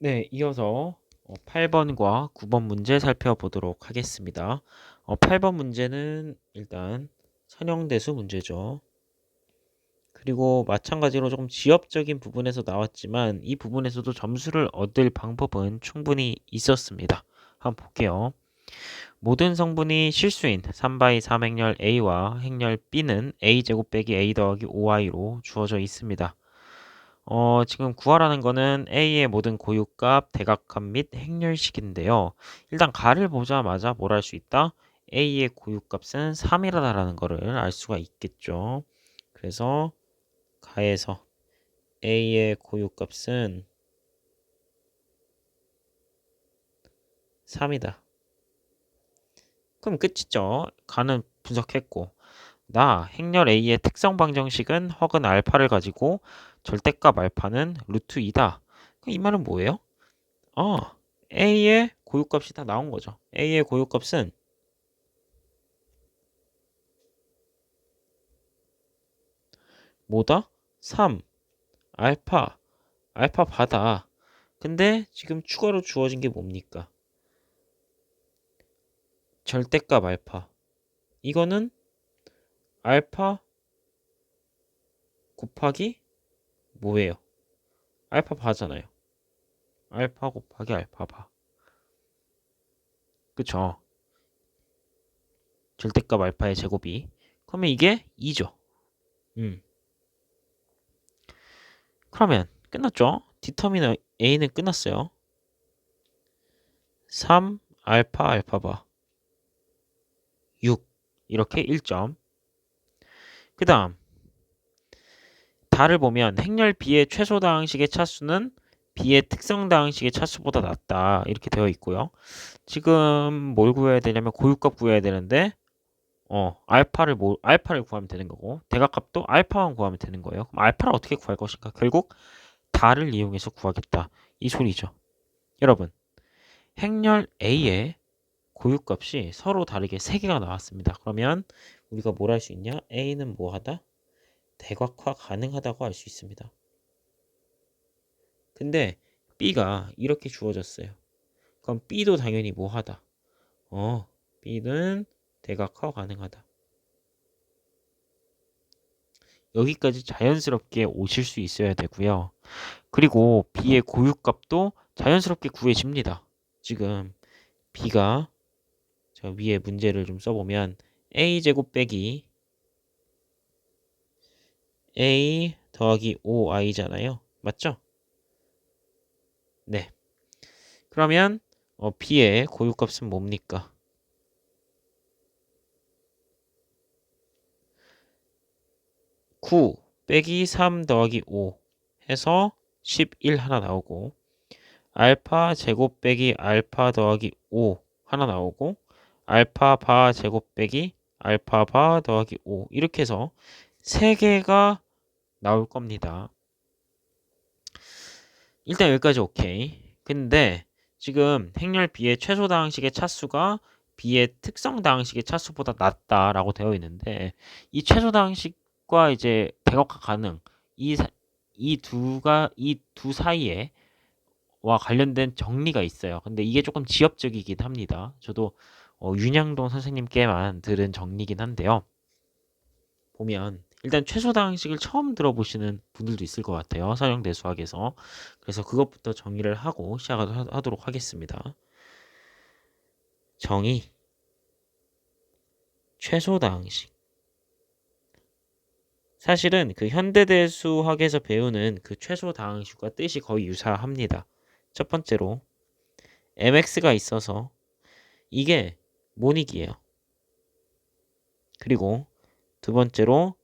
네, 이어서 8번과 9번 문제 살펴보도록 하겠습니다. 8번 문제는 일단 선형대수 문제죠. 그리고 마찬가지로 조금 지엽적인 부분에서 나왔지만 이 부분에서도 점수를 얻을 방법은 충분히 있었습니다. 한번 볼게요. 모든 성분이 실수인 3x 3 행렬 A와 행렬 B는 A제곱 빼기 A 더하기 5i로 주어져 있습니다. 지금 구하라는 거는 A의 모든 고유값, 대각합 및 행렬식인데요. 일단 가를 보자마자 뭘 할 수 있다? A의 고유값은 3이라는 거를 알 수가 있겠죠. 그래서 가에서 A의 고유값은 3이다. 그럼 끝이죠. 가는 분석했고. 나 행렬 A의 특성 방정식은 허근 알파를 가지고 절대값 알파는 루트 2다. 이 말은 뭐예요? A의 고유값이 다 나온 거죠. A의 고유값은 뭐다? 3, 알파, 알파 바다. 근데 지금 추가로 주어진 게 뭡니까? 절대값 알파. 이거는 알파 곱하기 뭐예요? 알파 바잖아요. 알파 곱하기 알파 바. 그쵸? 절대값 알파의 제곱이. 그러면 이게 2죠. 음. 그러면 끝났죠? 디터미너 A는 끝났어요. 3 알파 알파 바 6 이렇게 1점. 그 다음 다를 보면 행렬 B의 최소 다항식의 차수는 B의 특성 다항식의 차수보다 낮다 이렇게 되어 있고요. 지금 뭘 구해야 되냐면 고유값 구해야 되는데 알파를 구하면 되는 거고 대각값도 알파만 구하면 되는 거예요. 그럼 알파를 어떻게 구할 것인가? 결국 다를 이용해서 구하겠다 이 소리죠. 여러분 행렬 A의 고유값이 서로 다르게 3개가 나왔습니다. 그러면 우리가 뭘 할 수 있냐? A는 뭐하다? 대각화 가능하다고 할 수 있습니다. 근데 B가 이렇게 주어졌어요. 그럼 B도 당연히 뭐하다? B는 대각화 가능하다. 여기까지 자연스럽게 오실 수 있어야 되고요. 그리고 B의 고유값도 자연스럽게 구해집니다. 지금 B가 저 위에 문제를 좀 써보면 A제곱 빼기 A 더하기 5i잖아요. 맞죠? 네. 그러면 B의 고유값은 뭡니까? 9 빼기 3 더하기 5 해서 11 하나 나오고 알파 제곱 빼기 알파 더하기 5 하나 나오고 알파 바 제곱 빼기 알파 바 더하기 5 이렇게 해서 3개가 나올 겁니다. 일단 여기까지 오케이. 근데 지금 행렬 B의 최소 다항식의 차수가 B의 특성 다항식의 차수보다 낮다라고 되어 있는데 이 최소 다항식과 이제 대각화 가능 이 두 사이에 와 관련된 정리가 있어요. 근데 이게 조금 지엽적이긴 합니다. 저도 윤양동 선생님께만 들은 정리긴 한데요. 보면 일단 최소 다항식을 처음 들어보시는 분들도 있을 것 같아요. 선형대 수학에서. 그래서 그것부터 정의를 하고 시작하도록 하겠습니다. 정의, 최소 다항식. 사실은 그 현대대 수학에서 배우는 그 최소 다항식과 뜻이 거의 유사합니다. 첫 번째로 mx가 있어서 이게 모닉이에요. 그리고 두 번째로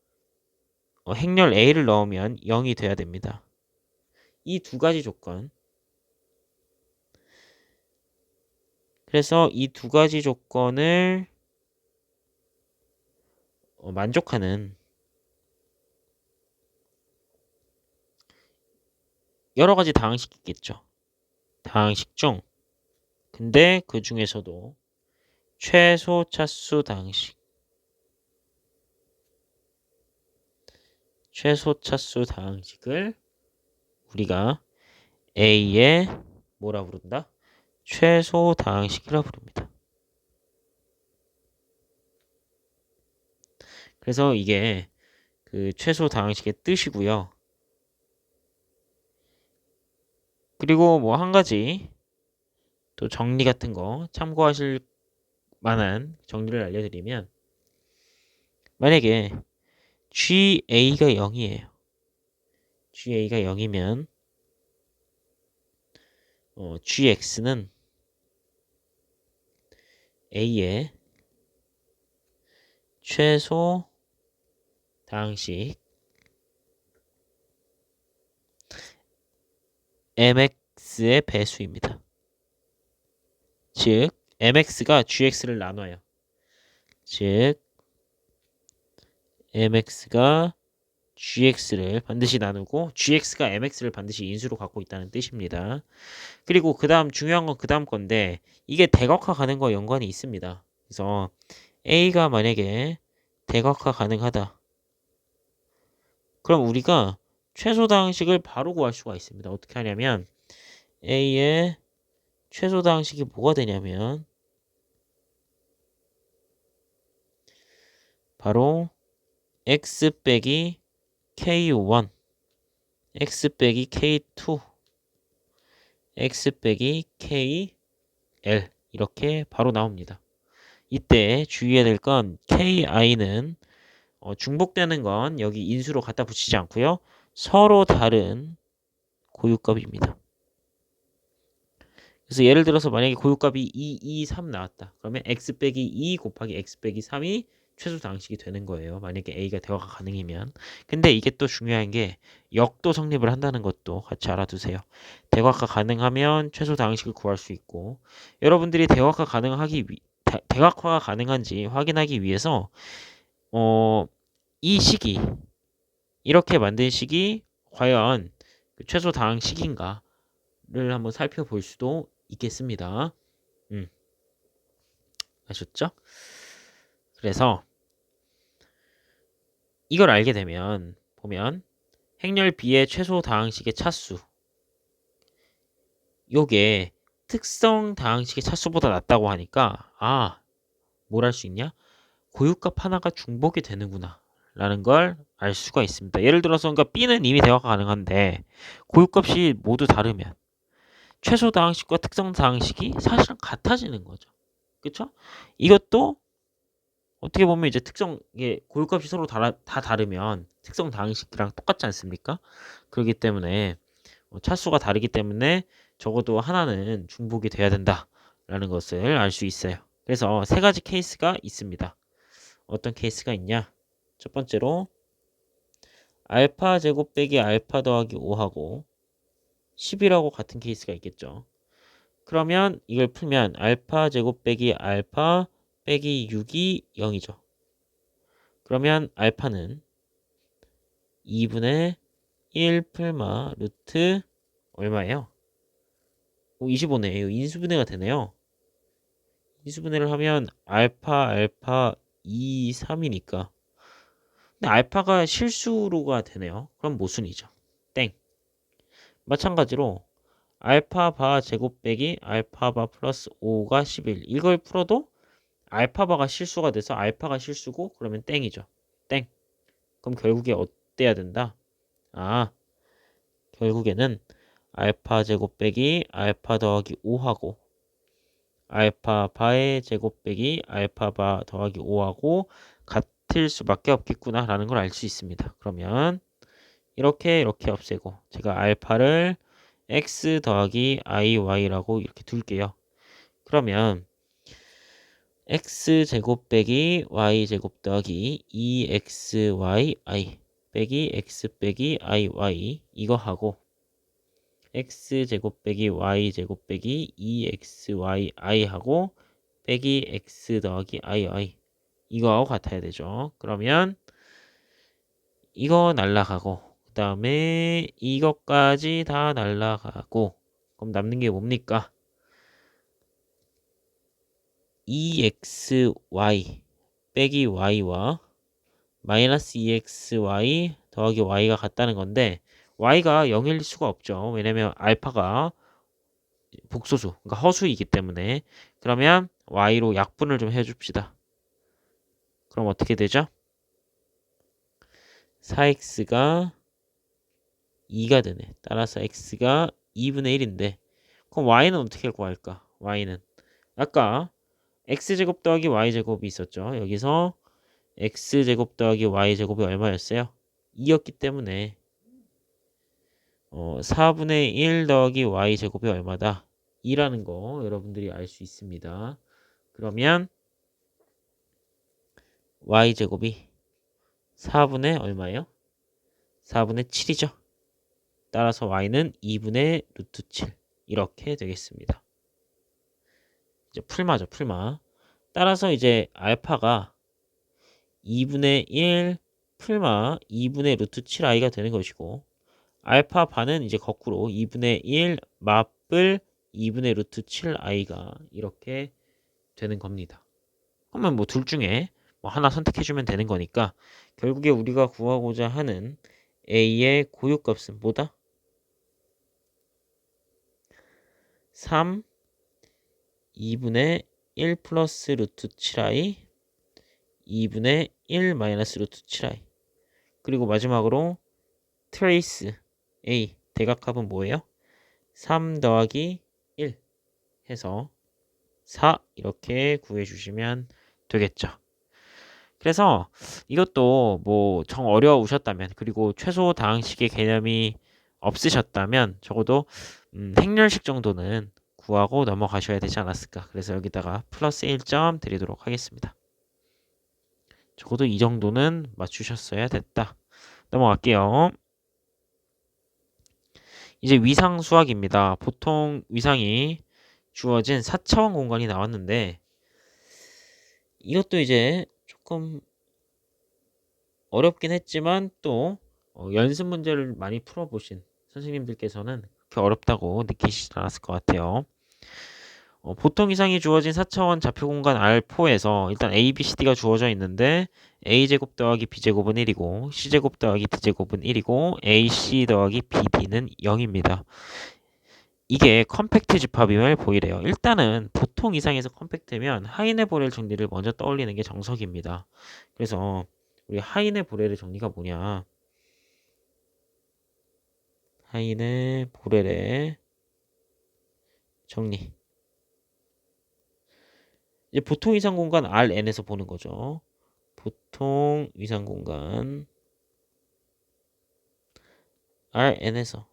행렬 a를 넣으면 0이 돼야 됩니다. 이 두 가지 조건. 그래서 이 두 가지 조건을 만족하는 여러 가지 다항식이 있겠죠. 다항식 중 근데 그 중에서도 최소 차수 다항식 최소 차수 다항식을 우리가 A의 뭐라 부른다? 최소 다항식이라 부릅니다. 그래서 이게 그 최소 다항식의 뜻이고요. 그리고 뭐 한 가지 또 정리 같은 거 참고하실 만한 정리를 알려드리면 만약에 GA가 0이에요. GA가 0이면 GX는 A의 최소 다항식 MX의 배수입니다. 즉 MX가 GX를 나눠요. 즉 MX가 GX를 반드시 나누고 GX가 MX를 반드시 인수로 갖고 있다는 뜻입니다. 그리고 그 다음 중요한 건 그 다음 건데 이게 대각화 가능과 연관이 있습니다. 그래서 A가 만약에 대각화 가능하다. 그럼 우리가 최소 다항식을 바로 구할 수가 있습니다. 어떻게 하냐면 A의 최소 다항식이 뭐가 되냐면 바로 X 빼기 K1, X 빼기 K2, X 빼기 KL 이렇게 바로 나옵니다. 이때 주의해야 될 건 KI는 중복되는 건 여기 인수로 갖다 붙이지 않고요. 서로 다른 고유값입니다. 그래서 예를 들어서 만약에 고유값이 2, 2, 3 나왔다. 그러면 x 빼기 2 곱하기 x 빼기 3이 최소 다항식이 되는 거예요. 만약에 a가 대화가 가능하면. 근데 이게 또 중요한 게 역도 성립을 한다는 것도 같이 알아두세요. 대각화 가능하면 최소 다항식을 구할 수 있고 여러분들이 대각화가 가능한지 확인하기 위해서 이 식이 이렇게 만든 식이 과연 그 최소 다항식인가를 한번 살펴볼 수도 있겠습니다. 아셨죠? 그래서 이걸 알게 되면 보면 행렬 B의 최소 다항식의 차수 요게 특성 다항식의 차수보다 낮다고 하니까 뭘 할 수 있냐? 고유값 하나가 중복이 되는구나 라는 걸 알 수가 있습니다. 예를 들어서 그러니까 B는 이미 대화가 가능한데 고유값이 모두 다르면 최소 다항식과 특성 다항식이 사실은 같아지는 거죠. 그쵸? 이것도 어떻게 보면 이제 이게 고유값이 서로 다 다르면 특성 다항식이랑 똑같지 않습니까? 그렇기 때문에 차수가 다르기 때문에 적어도 하나는 중복이 돼야 된다라는 것을 알 수 있어요. 그래서 세 가지 케이스가 있습니다. 어떤 케이스가 있냐? 첫 번째로 알파 제곱 빼기 알파 더하기 5하고 10이라고 같은 케이스가 있겠죠. 그러면 이걸 풀면 알파 제곱 빼기 알파 빼기 6이 0이죠. 그러면 알파는 2분의 1 풀마 루트 얼마예요? 25네요. 인수분해가 되네요. 인수분해를 하면 알파 2, 3이니까. 근데 알파가 실수로가 되네요. 그럼 모순이죠. 땡. 마찬가지로 알파바 제곱 빼기 알파바 플러스 5가 11. 이걸 풀어도 알파바가 실수가 돼서 알파가 실수고 그러면 땡이죠. 땡. 그럼 결국에 어때야 된다? 결국에는 알파 제곱 빼기 알파 더하기 5하고 알파바의 제곱 빼기 알파바 더하기 5하고 같을 수밖에 없겠구나 라는 걸 알 수 있습니다. 그러면 이렇게 없애고 제가 알파를 x 더하기 iy라고 이렇게 둘게요. 그러면 x제곱 빼기 y제곱 더하기 2xyi 빼기 x 빼기 iy 이거 하고 x제곱 빼기 y제곱 빼기 2xyi 하고 빼기 x 더하기 iy 이거하고 같아야 되죠. 그러면 이거 날라가고 그 다음에 이것까지 다 날라가고 그럼 남는 게 뭡니까? 2xy 빼기 y와 마이너스 2xy 더하기 y가 같다는 건데 y가 0일 수가 없죠. 왜냐면 알파가 복소수, 그러니까 허수이기 때문에 그러면 y로 약분을 좀 해줍시다. 그럼 어떻게 되죠? 4x가 2가 되네. 따라서 x가 2분의 1인데 그럼 y는 어떻게 구할까? y는 아까 x제곱 더하기 y제곱이 있었죠. 여기서 x제곱 더하기 y제곱이 얼마였어요? 2였기 때문에 4분의 1 더하기 y제곱이 얼마다? 2라는 거 여러분들이 알 수 있습니다. 그러면 y제곱이 4분의 얼마예요? 4분의 7이죠. 따라서 y는 2분의 루트 7 이렇게 되겠습니다. 이제 풀마죠, 풀마. 따라서 이제 알파가 2분의 1 풀마 2분의 루트 7i가 되는 것이고 알파 반은 이제 거꾸로 2분의 1 마플 2분의 루트 7i가 이렇게 되는 겁니다. 그러면 뭐 둘 중에 뭐 하나 선택해주면 되는 거니까 결국에 우리가 구하고자 하는 a의 고유값은 뭐다? 3 2분의 1 플러스 루트 7i 2분의 1 마이너스 루트 7i 그리고 마지막으로 트레이스 a 대각합은 뭐예요? 3 더하기 1 해서 4 이렇게 구해주시면 되겠죠. 그래서 이것도 뭐 정 어려우셨다면 그리고 최소 다항식의 개념이 없으셨다면 적어도 행렬식 정도는 구하고 넘어가셔야 되지 않았을까. 그래서 여기다가 플러스 1점 드리도록 하겠습니다. 적어도 이 정도는 맞추셨어야 됐다. 넘어갈게요. 이제 위상 수학입니다. 보통 위상이 주어진 4차원 공간이 나왔는데 이것도 이제 조금 어렵긴 했지만 또 연습 문제를 많이 풀어보신 선생님들께서는 그렇게 어렵다고 느끼시지 않았을 것 같아요. 보통 이상이 주어진 4차원 좌표 공간 R4에서 일단 A, B, C, D가 주어져 있는데 A제곱 더하기 B제곱은 1이고 C제곱 더하기 D제곱은 1이고 AC 더하기 BD는 0입니다. 이게 컴팩트 집합임을 보이래요. 일단은 보통 이상에서 컴팩트면 하인의 보렐 정리를 먼저 떠올리는 게 정석입니다. 그래서 우리 하인의 보렐의 정리가 뭐냐? 하인의 보렐의 정리. 이제 보통 이상 공간 Rn에서 보는 거죠. 보통 이상 공간 Rn에서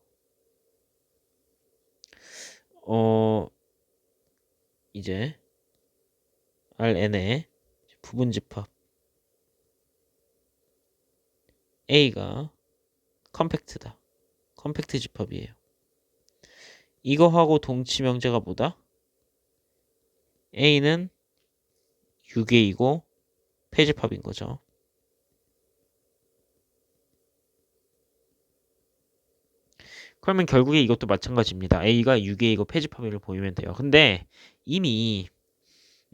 이제 Rn의 부분 집합 A가 컴팩트다. 컴팩트 집합이에요. 이거하고 동치 명제가 뭐다? A는 6A이고 폐집합인 거죠. 그러면 결국에 이것도 마찬가지입니다. A가 6A이고 폐집합을 보이면 돼요. 근데 이미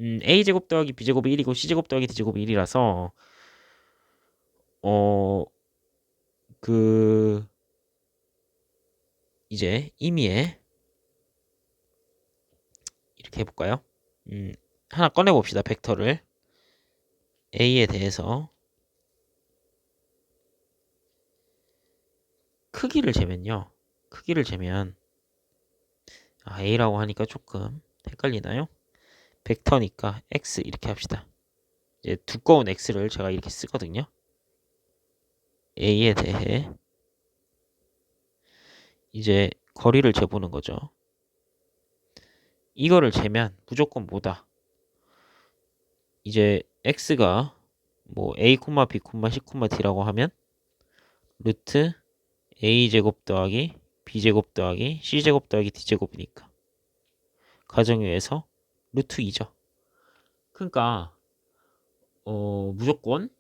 A제곱 더하기 B제곱이 1이고 C제곱 더하기 D제곱이 1이라서 이제 이미에 이렇게 해볼까요? 하나 꺼내봅시다. 벡터를 A에 대해서 크기를 재면요. 크기를 재면 A라고 하니까 조금 헷갈리나요? 벡터니까 X 이렇게 합시다. 이제 두꺼운 X를 제가 이렇게 쓰거든요. A에 대해 이제 거리를 재보는 거죠. 이거를 재면 무조건 뭐다? 이제 X가 뭐 A, B, C, D라고 하면 루트 A제곱 더하기 B제곱 더하기 C제곱 더하기 D제곱이니까 가정유에서 루트 2죠. 그러니까 무조건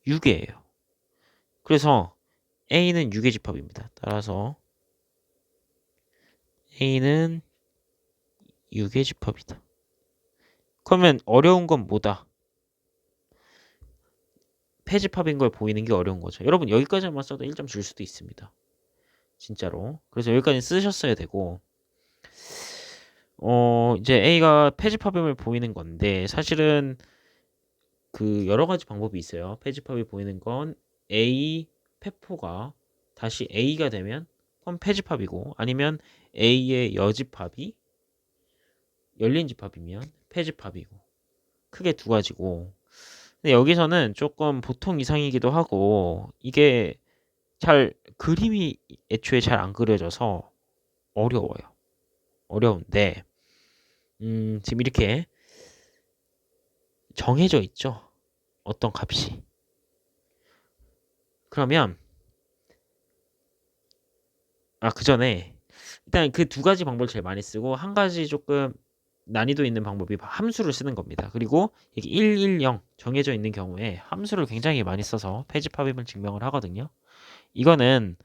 6이에요. 그래서 A는 6의 집합입니다. 따라서 A는 6의 집합이다. 그러면 어려운 건 뭐다? 폐집합인 걸 보이는 게 어려운 거죠. 여러분 여기까지만 써도 1점 줄 수도 있습니다. 진짜로. 그래서 여기까지 쓰셨어야 되고 이제 A가 패집합임을 보이는 건데 사실은 그 여러 가지 방법이 있어요. 패집합이 보이는 건 A 페포가 다시 A가 되면 그건 패집합이고 아니면 A의 여집합이 열린 집합이면 패집합이고 크게 두 가지고 근데 여기서는 조금 보통 이상이기도 하고 이게 잘 그림이 애초에 잘 안 그려져서 어려워요. 어려운데 지금 이렇게 정해져 있죠. 어떤 값이. 그러면 그 전에 일단 그 두 가지 방법을 제일 많이 쓰고 한 가지 조금 난이도 있는 방법이 함수를 쓰는 겁니다. 그리고 이게 1, 1, 0 정해져 있는 경우에 함수를 굉장히 많이 써서 패집합임을 증명을 하거든요. 이거는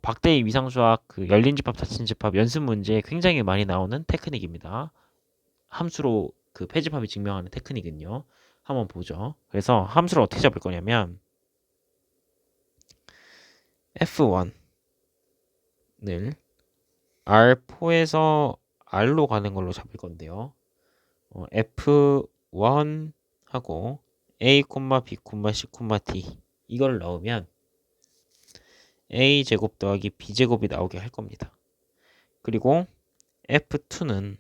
박대희 위상수학 그 열린 집합, 닫힌 집합 연습 문제에 굉장히 많이 나오는 테크닉입니다. 함수로 그 패집합이 증명하는 테크닉은요. 한번 보죠. 그래서 함수를 어떻게 잡을 거냐면 F1을 R4에서 R로 가는 걸로 잡을 건데요. F1 하고 A, B, C, D 이걸 넣으면 A 제곱 더하기 B 제곱이 나오게 할 겁니다. 그리고 F2는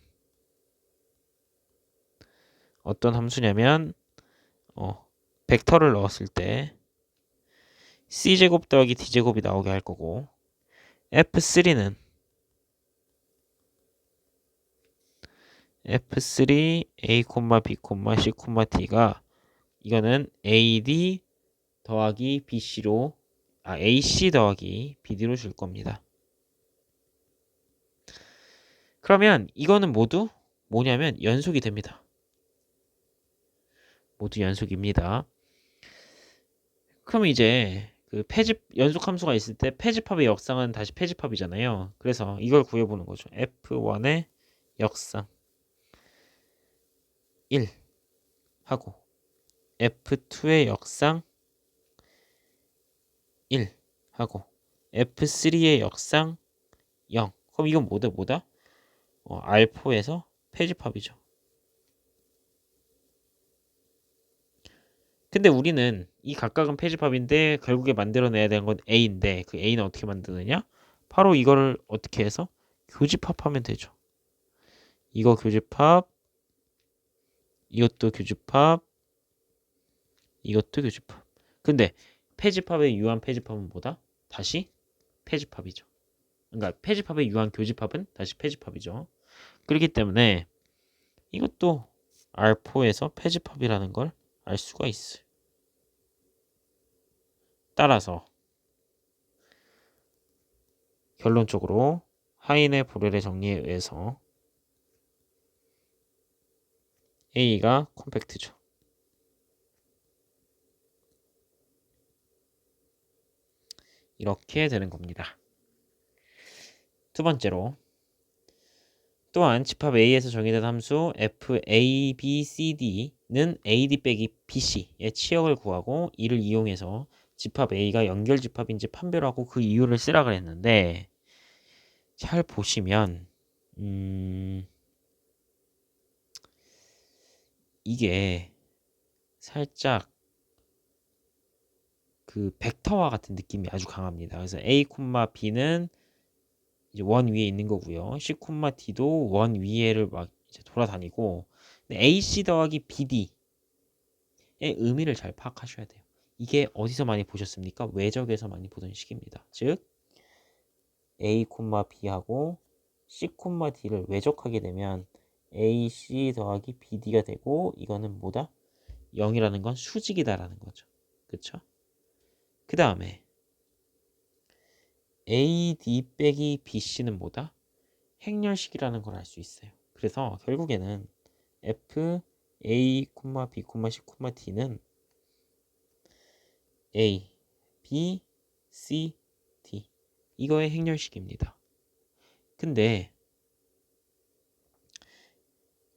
어떤 함수냐면 벡터를 넣었을 때 C 제곱 더하기 D 제곱이 나오게 할 거고 F3는 F3 A, B, C, D가 이거는 AD 더하기 BC로 AC 더하기 BD로 줄 겁니다. 그러면 이거는 모두 뭐냐면 연속이 됩니다. 모두 연속입니다. 그럼 이제 그 패집 연속 함수가 있을 때 패집합의 역상은 다시 패집합이잖아요. 그래서 이걸 구해보는 거죠. F1의 역상 1 하고 F2의 역상 1 하고 F3의 역상 0. 그럼 이건 뭐다? R4에서 패집합이죠. 근데 우리는 이 각각은 패집합인데 결국에 만들어내야 되는 건 A인데 그 A는 어떻게 만드느냐? 바로 이거를 어떻게 해서 교집합하면 되죠. 이거 교집합, 이것도 교집합, 이것도 교집합. 근데 패집합의 유한 패집합은 뭐다? 다시 패집합이죠. 그러니까 패집합의 유한 교집합은 다시 패집합이죠. 그렇기 때문에 이것도 R4에서 패집합이라는 걸 알 수가 있어요. 따라서 결론적으로 하인의 보렐의 정리에 의해서 A가 콤팩트죠. 이렇게 되는 겁니다. 두 번째로 또한 집합 A에서 정의된 함수 FABCD는 AD 빼기 BC의 치역을 구하고 이를 이용해서 집합 A가 연결집합인지 판별하고 그 이유를 쓰라 그랬는데 잘 보시면 이게 살짝 그 벡터와 같은 느낌이 아주 강합니다. 그래서 A, B는 이제 원 위에 있는 거고요. C, D도 원 위에를 막 이제 돌아다니고 AC 더하기 BD의 의미를 잘 파악하셔야 돼요. 이게 어디서 많이 보셨습니까? 외적에서 많이 보던 식입니다. 즉 A, B하고 C, D를 외적하게 되면 AC 더하기 BD가 되고 이거는 뭐다? 0이라는 건 수직이다라는 거죠. 그쵸? 그 다음에 AD 빼기 BC는 뭐다? 행렬식이라는 걸 알 수 있어요. 그래서 결국에는 F, A, B, C, D는 A, B, C, D 이거의 행렬식입니다. 근데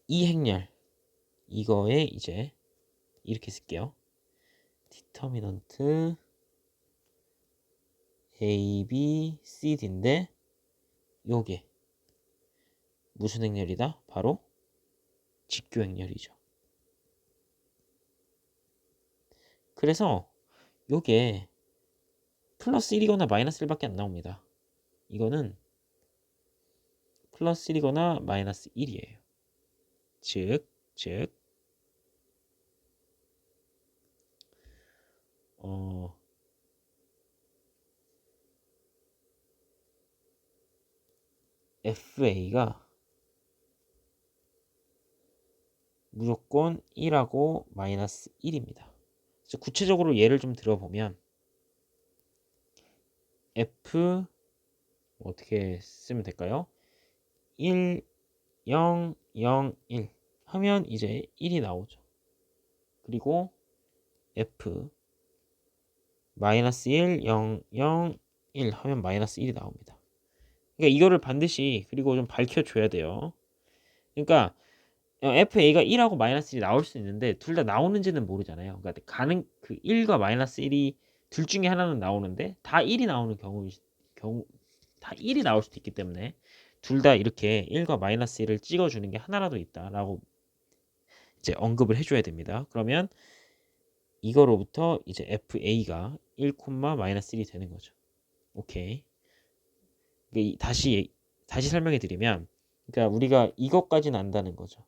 이 행렬 이거에 이제 이렇게 쓸게요. 디터미넌트 A, B, C, D인데 요게 무슨 행렬이다? 바로 직교 행렬이죠. 그래서 요게 플러스 1이거나 마이너스 1밖에 안 나옵니다. 이거는 플러스 1이거나 마이너스 1이에요. 즉 FA가 무조건 1하고 마이너스 1입니다. 그래서 구체적으로 예를 좀 들어보면 F 어떻게 쓰면 될까요? 1, 0, 0, 1 하면 이제 1이 나오죠. 그리고 F 마이너스 1, 0, 0, 1 하면 마이너스 1이 나옵니다. 그러니까 이거를 반드시 그리고 좀 밝혀줘야 돼요. 그러니까 FA가 1하고 마이너스 1이 나올 수 있는데 둘 다 나오는지는 모르잖아요. 그러니까 그 1과 마이너스 1이 둘 중에 하나는 나오는데 다 1이 나오는 경우 다 1이 나올 수도 있기 때문에 둘 다 이렇게 1과 마이너스 1을 찍어주는 게 하나라도 있다라고 이제 언급을 해줘야 됩니다. 그러면 이거로부터 이제 FA가 1, 마이너스 1이 되는 거죠. 오케이. 다시 설명해 드리면, 그러니까 우리가 이것까지는 안다는 거죠.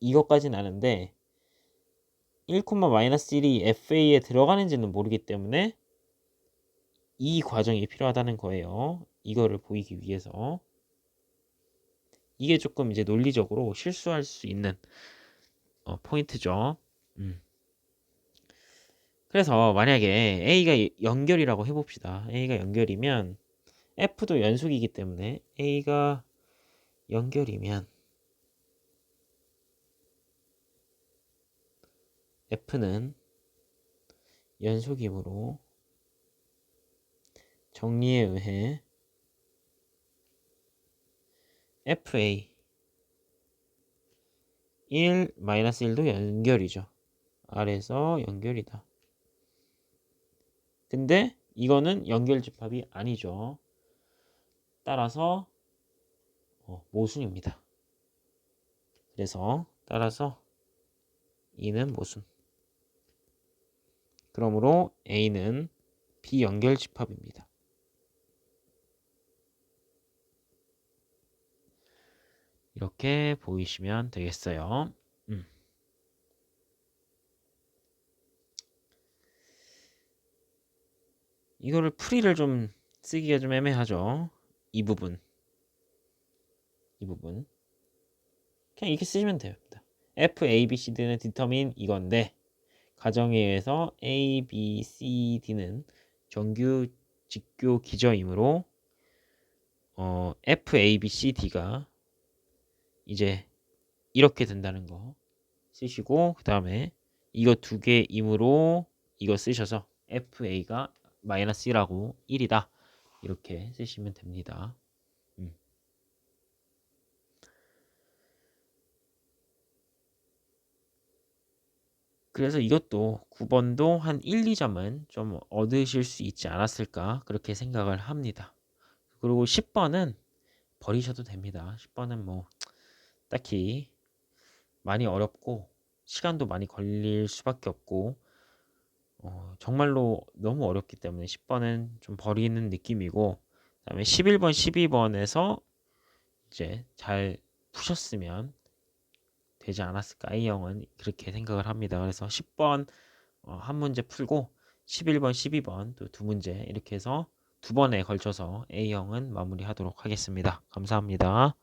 이것까지는 아는데 1, 마이너스 1이 FA에 들어가는지는 모르기 때문에 이 과정이 필요하다는 거예요. 이거를 보이기 위해서. 이게 조금 이제 논리적으로 실수할 수 있는 포인트죠. 그래서 만약에 A가 연결이라고 해봅시다. A가 연결이면 F도 연속이기 때문에 A가 연결이면 F는 연속이므로 정리에 의해 FA 1, 마이너스 1도 연결이죠. 아래서 연결이다. 근데 이거는 연결집합이 아니죠. 따라서 모순입니다. 그래서 따라서 E는 모순. 그러므로 A는 비연결집합입니다. 이렇게 보이시면 되겠어요. 이거를 풀이를 좀 쓰기가 좀 애매하죠. 이 부분 그냥 이렇게 쓰시면 됩니다. F, A, B, C, D는 determine 이건데 가정에 의해서 A, B, C, D는 정규 직교 기저이므로 F, A, B, C, D가 이제 이렇게 된다는 거 쓰시고 그 다음에 이거 두 개이므로 이거 쓰셔서 FA가 마이너스 1하고 1이다 이렇게 쓰시면 됩니다. 그래서 이것도 9번도 한 1, 2점은 좀 얻으실 수 있지 않았을까 그렇게 생각을 합니다. 그리고 10번은 버리셔도 됩니다. 10번은 뭐 딱히 많이 어렵고 시간도 많이 걸릴 수밖에 없고 정말로 너무 어렵기 때문에 10번은 좀 버리는 느낌이고 그다음에 11번, 12번에서 이제 잘 푸셨으면 되지 않았을까 A형은 그렇게 생각을 합니다. 그래서 10번 한 문제 풀고 11번, 12번 또 두 문제 이렇게 해서 두 번에 걸쳐서 A형은 마무리하도록 하겠습니다. 감사합니다.